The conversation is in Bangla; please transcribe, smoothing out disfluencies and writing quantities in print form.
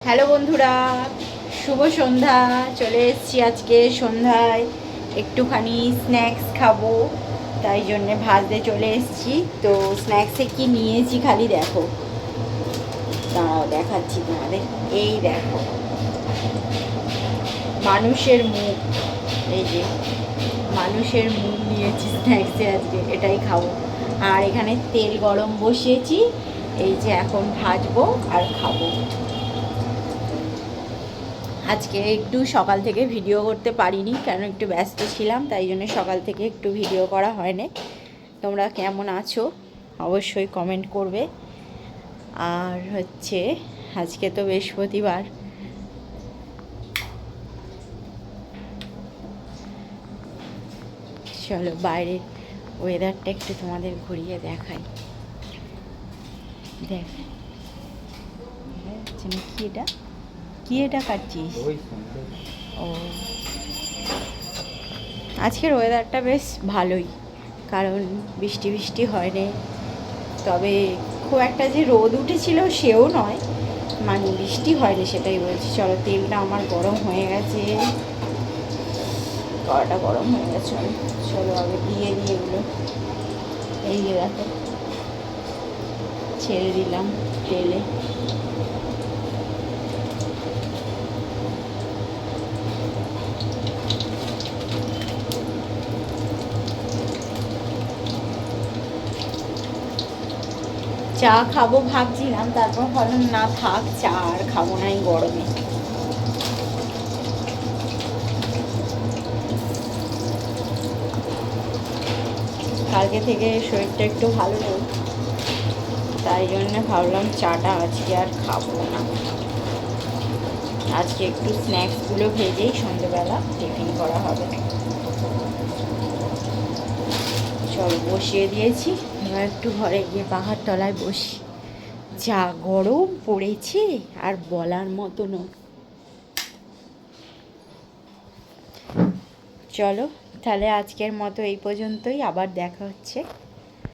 হ্যালো বন্ধুরা, শুভ সন্ধ্যা। চলে এসেছি আজকে সন্ধ্যায় একটুখানি স্ন্যাক্স খাবো, তাই জন্যে ভাজতে চলে এসেছি। তো স্ন্যাক্সে কি নিয়েছি খালি দেখো, দাঁড়াও দেখাচ্ছি তোমাদের। এই দেখো, মানুষের মুখ, এই যে মানুষের মুখ নিয়েছি স্ন্যাক্সে আজকে, এটাই খাবো। আর এখানে তেল গরম বসিয়েছি, এই যে এখন ভাজবো আর খাবো। আজকে একটু সকাল থেকে ভিডিও করতে পারিনি, কারণ একটু ব্যস্ত ছিলাম, তাই জন্য সকাল থেকে একটু ভিডিও করা হয়নি। তোমরা কেমন আছো অবশ্যই কমেন্ট করবে। আর হচ্ছে আজকে তো বৃহস্পতিবার, চলো বাইরের ওয়েদারটা একটু তোমাদের ঘুরিয়ে দেখাই। দেখ কি এটা, কি এটা কাটছিস? ও, আজকের ওয়েদারটা বেশ ভালোই, কারণ বৃষ্টি বৃষ্টি হয়নি। তবে খুব একটা যে রোদ উঠেছিল সেও নয়, মানে বৃষ্টি হয়নি সেটাই বলছি। চলো, তেলটা আমার গরম হয়ে গেছে, কড়াটা গরম হয়ে গেছে। চলো আগে দিয়ে দিই এগুলো। এই যে দেখো, ছেড়ে দিলাম তেলে। চা খাবো ভাবছিলাম, তারপর ভাবলাম না থাক, চা আর খাবো না এই গরমে। কালকে থেকে শরীরটা একটু ভালো নেই, তাই জন্য ভাবলাম চাটা আজকে আর খাবো না। আজকে একটু স্ন্যাক্সগুলো ভেজেই সন্ধ্যেবেলা টিফিন করা হবে। চলো বসিয়ে দিয়েছি, এবার একটু ঘরে গিয়ে পাহাড় তলায় বসি। যা গরম পড়েছে আর বলার মতো নয়। চলো তাহলে আজকের মতো এই পর্যন্তই, আবার দেখা হচ্ছে।